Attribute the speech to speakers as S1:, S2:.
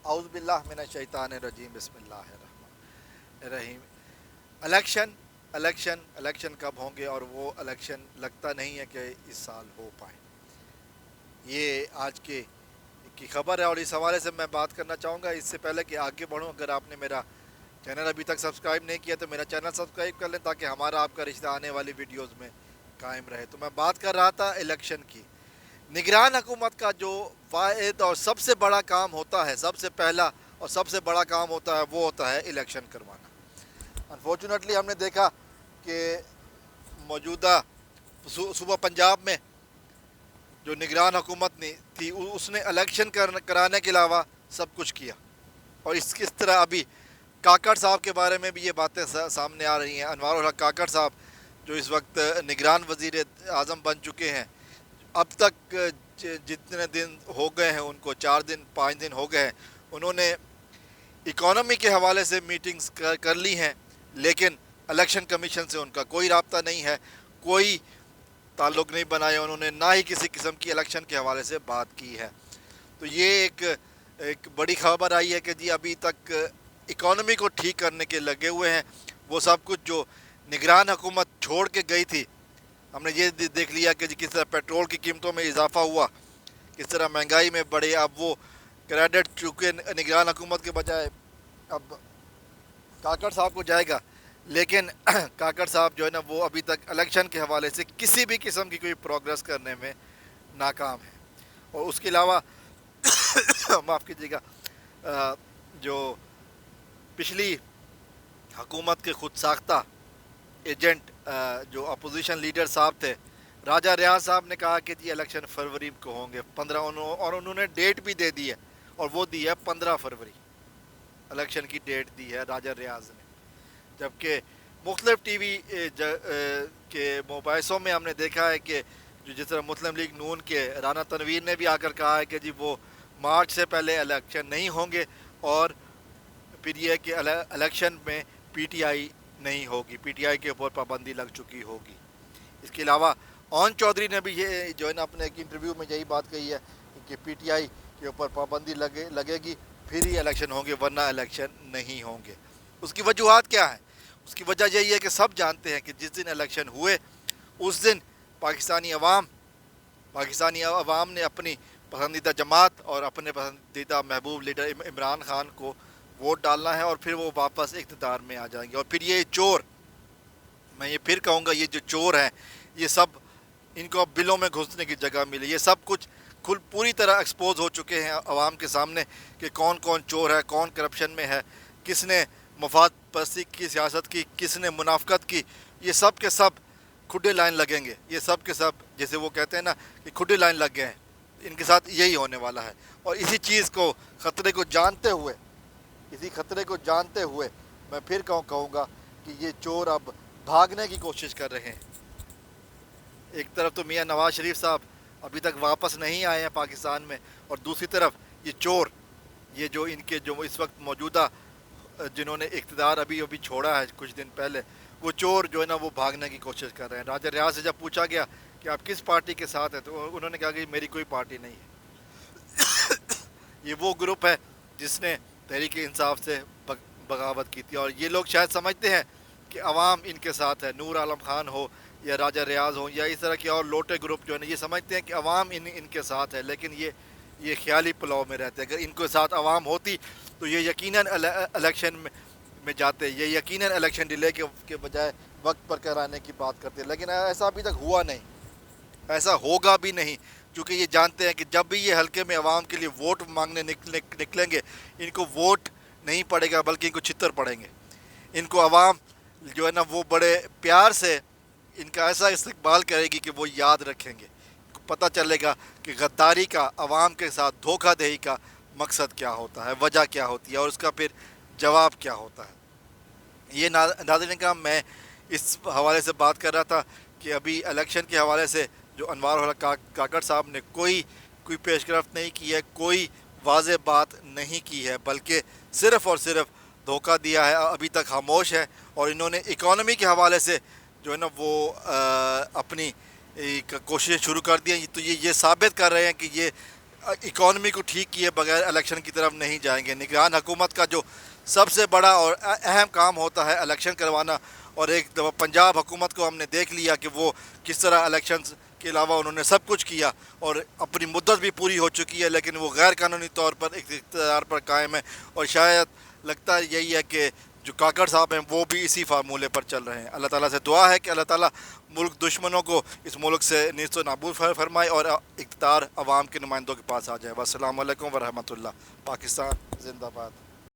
S1: औज़ु बिल्लाहि मिनश शैतानिर रजीम बिस्मिल्लाहिर रहमानिर रहीम। Election election election कब होंगे, और वो इलेक्शन लगता नहीं है कि इस साल हो पाए। ये आज की खबर है और इस हवाले से मैं बात करना चाहूँगा। इससे पहले कि आगे बढ़ूँ, अगर आपने मेरा चैनल अभी तक सब्सक्राइब नहीं किया तो मेरा चैनल सब्सक्राइब कर लें, ताकि हमारा आपका रिश्ता आने वाली वीडियोज़ में कायम रहे। तो मैं बात कर रहा था इलेक्शन की। निगरान हुकूमत का जो वाहिद और सबसे बड़ा काम होता है, सबसे पहला और सबसे बड़ा काम होता है, वो होता है इलेक्शन करवाना। अनफॉर्चुनेटली हमने देखा कि मौजूदा सूबा पंजाब में जो निगरान हुकूमत थी, उसने इलेक्शन कराने के अलावा सब कुछ किया। और किस तरह अभी काकड़ साहब के बारे में भी ये बातें सामने आ रही हैं। अनवारुल हक काकड़ साहब जो इस वक्त निगरान वज़ीर आज़म बन चुके हैं, अब तक जितने दिन हो गए हैं उनको, 4 दिन 5 दिन हो गए हैं, उन्होंने इकोनॉमी के हवाले से मीटिंग्स कर ली हैं, लेकिन इलेक्शन कमीशन से उनका कोई राब्ता नहीं है, कोई ताल्लुक़ नहीं बनाया उन्होंने, ना ही किसी किस्म की इलेक्शन के हवाले से बात की है। तो ये एक बड़ी खबर आई है कि जी अभी तक इकोनॉमी को ठीक करने के लगे हुए हैं। वो सब कुछ जो निगरान हुकूमत छोड़ के गई थी, हमने ये देख लिया कि किस तरह पेट्रोल की कीमतों में इजाफा हुआ, किस तरह महंगाई में बढ़े। अब वो क्रेडिट चूँकि निगरान हुकूमत के बजाय अब काकड़ साहब को जाएगा, लेकिन काकड़ साहब जो है ना, वो अभी तक इलेक्शन के हवाले से किसी भी किस्म की कोई प्रोग्रेस करने में नाकाम है। और उसके अलावा माफ़ कीजिएगा, जो पिछली हुकूमत के खुद साख्ता एजेंट जो अपोजिशन लीडर साहब थे, राजा रियाज साहब ने कहा कि जी इलेक्शन फरवरी को होंगे 15, और उन्होंने डेट भी दे दी है, और वो दी है 15 फरवरी। इलेक्शन की डेट दी है राजा रियाज ने। जबकि मुख्तलिफ टीवी के मुबाहिसों में हमने देखा है कि जो जिस तरह मुस्लिम लीग नून के राना तनवीर ने भी आकर कहा है कि जी वो मार्च से पहले इलेक्शन नहीं होंगे, और फिर ये कि इलेक्शन में पीटीआई नहीं होगी, पीटीआई के ऊपर पाबंदी लग चुकी होगी। इसके अलावा ओन चौधरी ने भी ये जो है ना अपने एक इंटरव्यू में यही बात कही है कि पीटीआई के ऊपर पाबंदी लगेगी, फिर ही इलेक्शन होंगे, वरना इलेक्शन नहीं होंगे। उसकी वजूहत क्या है? उसकी वजह यही है कि सब जानते हैं कि जिस दिन इलेक्शन हुए उस दिन पाकिस्तानी अवाम ने अपनी पसंदीदा जमात और अपने पसंदीदा महबूब लीडर इमरान खान को वोट डालना है, और फिर वो वापस इक़्तिदार में आ जाएंगे। और फिर ये चोर, मैं ये फिर कहूँगा, ये जो चोर हैं, ये सब, इनको अब बिलों में घुसने की जगह मिली। ये सब कुछ पूरी तरह एक्सपोज हो चुके हैं अवाम के सामने कि कौन कौन चोर है, कौन करप्शन में है, किसने मफाद परस्ती की सियासत की, किसने मुनाफकत की। ये सब के सब खुडे लाइन लगेंगे, ये सब के सब, जैसे वो कहते हैं ना कि खुडे लाइन लग गए हैं, इनके साथ यही होने वाला है। और इसी चीज़ को, ख़तरे को जानते हुए मैं फिर कहूँगा कि ये चोर अब भागने की कोशिश कर रहे हैं। एक तरफ तो मियाँ नवाज शरीफ साहब अभी तक वापस नहीं आए हैं पाकिस्तान में, और दूसरी तरफ ये चोर, ये जो इनके जो इस वक्त मौजूदा जिन्होंने इक़्तिदार अभी छोड़ा है कुछ दिन पहले, वो चोर जो है ना वो भागने की कोशिश कर रहे हैं। राजा रियाज से जब पूछा गया कि आप किस पार्टी के साथ हैं, तो उन्होंने कहा कि मेरी कोई पार्टी नहीं है। ये वो ग्रुप है जिसने तहरीक इंसाफ से बगावत की थी, और ये लोग शायद समझते हैं कि अवाम इनके साथ है। नूर आलम खान हो या राजा रियाज हो या इस तरह के और लोटे ग्रुप जो है ना, ये समझते हैं कि अवाम इनके साथ है, लेकिन ये ख्याली पुलाव में रहते हैं। अगर इनके साथ अवाम होती तो ये यकीनन इलेक्शन में जाते, ये यकीनन इलेक्शन डिले के बजाय वक्त पर कराने की बात करते, लेकिन ऐसा अभी तक हुआ नहीं, ऐसा होगा भी नहीं, क्योंकि ये जानते हैं कि जब भी ये हल्के में अवाम के लिए वोट मांगने निकलेंगे, इनको वोट नहीं पड़ेगा बल्कि इनको छितर पड़ेंगे। इनको अवाम जो है ना वो बड़े प्यार से इनका ऐसा इस्तकबाल करेगी कि वो याद रखेंगे। पता चलेगा कि गद्दारी का, अवाम के साथ धोखाधड़ी का मकसद क्या होता है, वजह क्या होती है, और उसका फिर जवाब क्या होता है। ये नाज़रीन का मैं इस हवाले से बात कर रहा था कि अभी इलेक्शन के हवाले से जो अनवारुल हक काकड़ साहब ने कोई पेशरफ्त नहीं की है, कोई वाज़ेह बात नहीं की है, बल्कि सिर्फ़ और सिर्फ धोखा दिया है। अभी तक खामोश है, और इन्होंने इकोनॉमी के हवाले से जो है ना वो अपनी कोशिशें शुरू कर दी हैं। तो ये साबित कर रहे हैं कि ये اکانومی کو ٹھیک کیے بغیر الیکشن کی طرف نہیں جائیں گے. نگران حکومت کا جو سب سے بڑا اور اہم کام ہوتا ہے الیکشن کروانا. اور ایک دفعہ پنجاب حکومت کو ہم نے دیکھ لیا کہ وہ کس طرح الیکشنز کے علاوہ انہوں نے سب کچھ کیا اور اپنی مدت بھی پوری ہو چکی ہے, لیکن وہ غیر قانونی طور پر اقتدار پر قائم ہے. اور شاید لگتا یہی ہے کہ جو کاکڑ صاحب ہیں وہ بھی اسی فارمولے پر چل رہے ہیں. اللہ تعالیٰ سے دعا ہے کہ اللہ تعالیٰ ملک دشمنوں کو اس ملک سے نیست و نابود فرمائے اور اقتدار عوام کے نمائندوں کے پاس آ جائے. والسلام علیکم ورحمۃ اللہ. پاکستان زندہ باد.